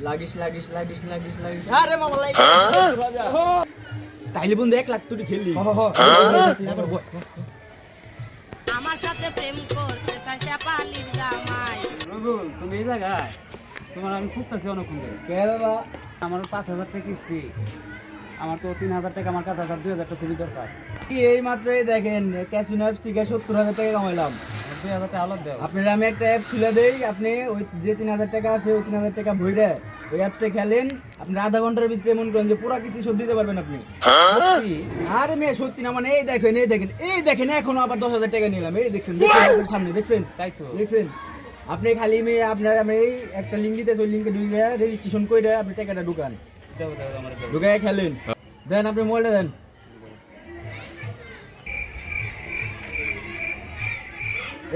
লাগিস লাগিস লাগিস লাগিস লাগিস আরে মামা লাগিস রাজা তাইলে বন্ধু 1 লাখ তুই খেললি আমার সাথে প্রেম করতে চাই পালির জামাই রবিউল তুমি এই জায়গায় তোমার আমি খুঁজতেছি অনেকক্ষণ ধরে কে দাদা আমার 5,000 টাকা কিস্তি আমার তো 3,000 টাকা আমার কাছে 2,000 টাকা খুবই দরকার কি এই মাত্রই দেখেন ক্যাসিনো অ্যাপস থেকে 70,000 টাকা কামাইলাম 2,000 টাকা আলাদা দেও আপনারা আমি একটা অ্যাপ খুলে দেই আপনি ওই যে 3,000 টাকা আছে ওই 3,000 টাকা ভইরে ওই অ্যাপসে খেলেন আপনি আধা ঘন্টার ভিতরে মন করেন যে পুরো কিস্তি শোধ দিতে পারবেন আপনি কি আরে মেয়ে সত্যি না মানে এই দেখেন এখনো আবার 10,000 টাকা নিলাম এই দেখছেন সামনে দেখছেন তাই তো দেখছেন আপনি খালি মেয়ে আপনার আমি এই একটা লিঙ্ক দিতেছি ওই লিঙ্কে ঢুকে রেজিস্ট্রেশন করে আপনি টাকাটা ঢুকান দেও দেও আমার দেও ঢুকায় খেলেন দেন আপনি মোবাইলটা দেন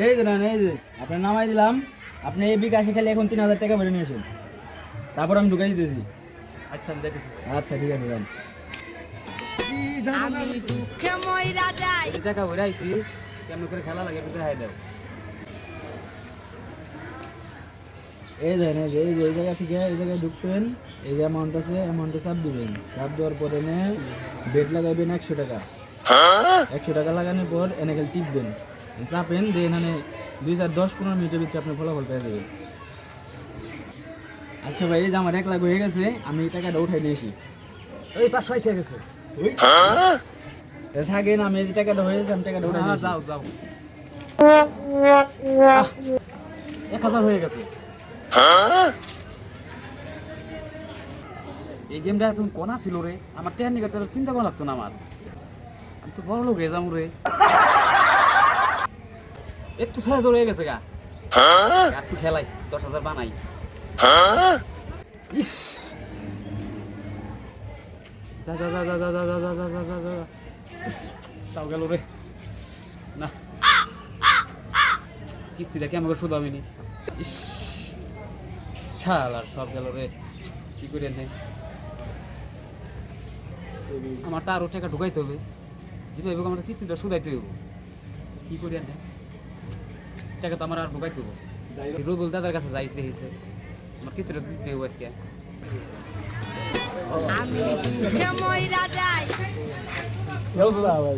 এই যে না এই যে আপনার নামাই দিলাম আপনি এই বিকাশে খেলে এখন 3,000 টাকা ভরে নিয়ে আসেন তারপর আমি ঢুকাই দিতেছি আচ্ছা আমি দেখেছি আচ্ছা ঠিক আছে দেন আমি দুঃখে মইরা যাই এই টাকা ভরে আইছি কেমন করে খেলা লাগে একটু দেখাই দাও এই দেন এই জায়গা থেকে এই জায়গায় ঢুকবেন এই যে অ্যামাউন্ট আছে অ্যামাউন্টে চাপ দিবেন চাপ দেওয়ার পরে এনে বেড লাগাইবেন 100 টাকা 100 টাকা লাগানোর পর এনে খালি টিপবেন চাপেন দিয়ে এখানে 2-10-15 মিনিটের ভিতরে আপনি ফলাফল পেয়ে যাবেন আচ্ছা ভাই এই যে আমার 1 লাখ হয়ে গেছে আমি এই টাকাটা উঠাই নিয়েছি এই 500 এসে গেছে থাকেন আমি এই যে টাকাটা হয়েছে আমি টাকাটা উঠাই নিয়েছি যাও যাও 1,000 হয়ে গেছে এই গেমটা তুমি কোনা ছিল রে আমার টেন নিকে তো চিন্তা করা লাগতো না আমার আমি তো বড় লোক রে যাবো রে একটু সহজ হয়ে গেছে গা একটু খেলাই 10,000 বানাই ইস যা যা যা যা যা যা যা যা যা যা যা যা ইস, তাও গেল রে না কিস্তিটা কেমন করে শুধু আমি নি ইস শালা সব গেল রে কি করে নেই আমার তো আরো টাকা ঢুকাইতে হবে যেভাবে হোক আমার কিস্তিটা শুধাইতে হইব কি করি নেই টাকা তো আমার আর ঢুকাইতে হবো রুবুল দাদার কাছে যাইতে হয়েছে আমার কিস্তিটা দিতে হবো আজকে আমি দুঃখে মইরা যাই রুবুল আমার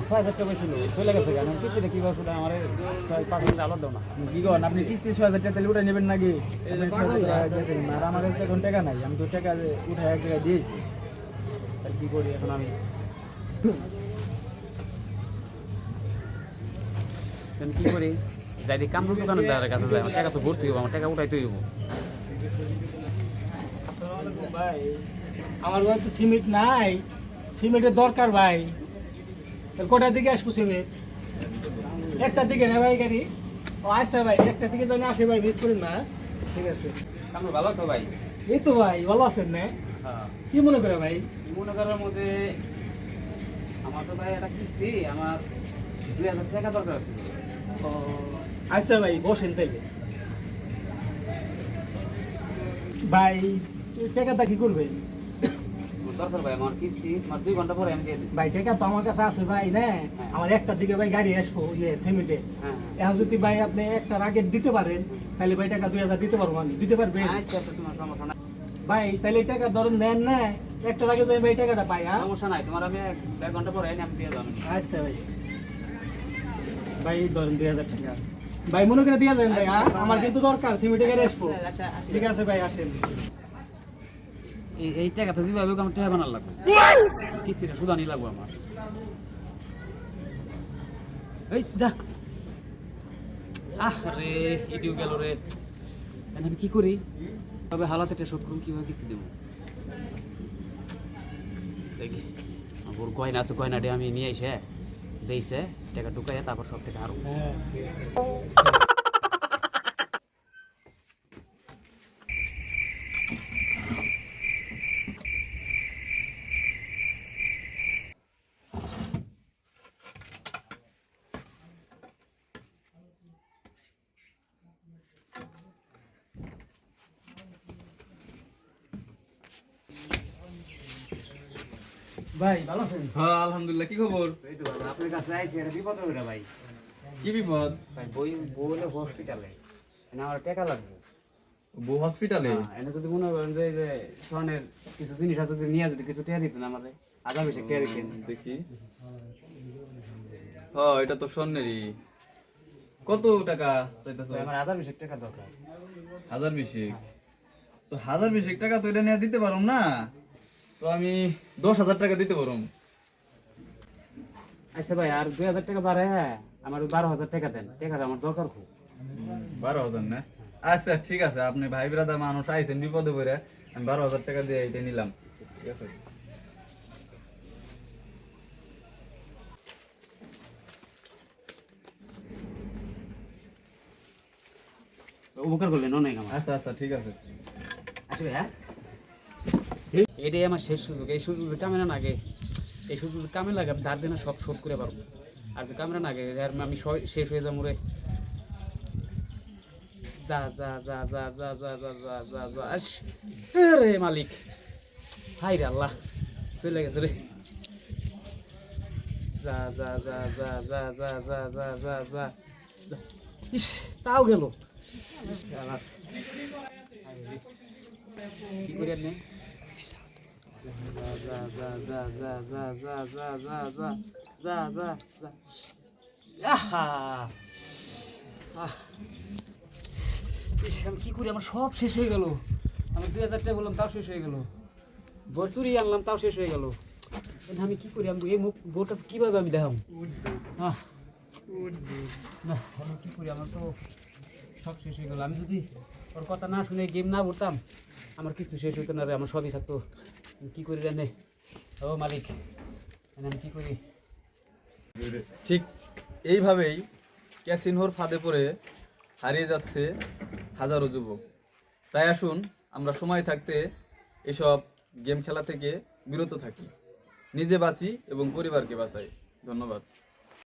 6,000 টাকা ছিল চলে গেছে কেন কিস্তিটা কিভাবে শুধু আমার 5,000 আলাদা দাও না কি করেন আপনি কিস্তি 6,000 টাকা তাহলে উঠে নেবেন নাকি এই যে 6,000 টাকা গেছেন আর আমার কাছে এখন টাকা নাই আমি তো টাকা উঠে এক জায়গায় দিয়েছি তাহলে কি করি এখন আমি এখন কি করি যাই দিই কামরুল দোকানদারের কাছে যাই আমার টাকা তো ভর্তি হবো আমার টাকা উঠাইতে হইব ভাই আমার ঘরে তো সিমেন্ট নাই সিমেন্টের দরকার ভাই কোটার দিকে আসবো সিমেন্ট একটা দিকে না ভাই গাড়ি ও আচ্ছা ভাই একটা দিকে জানি আসে ভাই মিস করেন না ঠিক আছে কামরুল ভালো আছো ভাই এই তো ভাই ভালো আছেন না হ্যাঁ কি মনে করে ভাই মনে করার মধ্যে আমার তো ভাই একটা কিস্তি আমার 2,000 টাকা দরকার আছে ও আচ্ছা ভাই বসেন তাইলে ভাই টাকাটা কি করবেন দরকার ভাই আমার কিস্তি আমার 2 ঘন্টা পরে আমি দিয়ে দিই ভাই টাকা তো আমার কাছে আছে ভাই না আমার একটা দিকে ভাই গাড়ি আসবো ইয়ে সিমেন্টে হ্যাঁ এখন যদি ভাই আপনি একটা আগে দিতে পারেন তাহলে ভাই টাকা 2,000 দিতে পারবো আমি দিতে পারবেন আচ্ছা আচ্ছা তোমার সমস্যা নাই ভাই তাহলে টাকা ধরেন নেন না একটা আগে যাই ভাই টাকাটা পাই হ্যাঁ সমস্যা নাই তোমার আমি 1 ঘন্টা পরে আমি দিয়ে যাবো আচ্ছা ভাই ভাই ধরেন 2,000 টাকা ভাই মনে করে দিয়ে যাবেন ভাই হ্যাঁ আমার কিন্তু দরকার সিমেন্টে গাড়ি আসবো ঠিক আছে ভাই আসেন এই টাকাটা যেভাবে হোক আমার টাকা বানার লাগবে কিস্তিটা সুদানি লাগবে আমার এই যা রে এটিও গেল রে এখন আমি কি করি তবে হালাতে একটা শোধ করুন কিভাবে কিস্তি দেবো দেখি ওর গয়না আছে গয়নাটা আমি নিয়ে এসে দিয়েছে টাকা ঢুকাইয়া তারপর সব থেকে আরো ভাই ভালো আছেন হ্যাঁ আলহামদুলিল্লাহ কি খবর এই তো ভালো আপনার কাছে আইছি এটা বিপদ হবে না ভাই কি বিপদ ভাই বই বলে হসপিটালে না আমার টাকা লাগবে বউ হসপিটালে? এনে যদি মনে করেন যে এই যে স্বর্ণের কিছু জিনিস আছে যদি নিয়ে যদি কিছু টিয়া দিতেন আমাদের আধা বেশি টিয়া দিতেন। দেখি, এটা তো স্বর্ণেরই। কত টাকা চাইতেছ? আমার আধা বেশি টাকা দরকার। 1020? তো 1020 টাকা তো এটা নিয়ে দিতে পারুম না, তো আমি 10,000 টাকা দিতে পারুম। আচ্ছা ভাই আর 2000 টাকা বাড়ে আমার 12,000 টাকা দেন, টাকাটা আমার দরকার খুব। 12,000 না? আচ্ছা ঠিক আছে, আপনি ভাই ব্রাদার মানুষ আইছেন বিপদে পড়ে, আমি 12,000 টাকা দিয়ে এটা নিলাম, ঠিক আছে? উপকার করলেন অনেক আমার। আচ্ছা আচ্ছা ঠিক আছে। আচ্ছা ভাই এটাই আমার শেষ সুযোগ, এই সুযোগ কামে না আগে, এই সুযোগ কামে লাগে ধার দিনে সব শোধ করে পারবো। আর যে কামরা না আগে আমি শেষ হয়ে যাবো রে। যা যা যা যা যা যা যা যা যা যা আস রে মালিক, হাই রে আল্লাহ, চলে গেছে রে। যা যা যা যা যা যা যা যা যা যা যা, ইস তাও গেল। কি করে নে? যা যা যা যা যা যা যা যা যা যা যা যা, আহা আহ, ইস, আমি কি করি, আমার সব শেষ হয়ে গেল। আমি 2000 টাকা বললাম তাও শেষ হয়ে গেল, বছরই আনলাম তাও শেষ হয়ে গেল। আমি কি করি, আমি এই মুখ বোর্ডটা কিভাবে আমি দেখাম? না আমি কি করি, আমার তো সব শেষ হয়ে গেল। আমি যদি ওর কথা না শুনে গেম না করতাম আমার কিছু শেষ হতো না রে, আমার সবই থাকতো। আমি কি করি জানে ও মালিক, আমি কি করি? ঠিক এইভাবেই ক্যাসিনোর ফাঁদে পড়ে হারিয়ে যাচ্ছে হাজারো যুবক। তাই আসুন আমরা সময় থাকতে এসব গেম খেলা থেকে বিরত থাকি, নিজে বাঁচি এবং পরিবারকে বাঁচাই। ধন্যবাদ।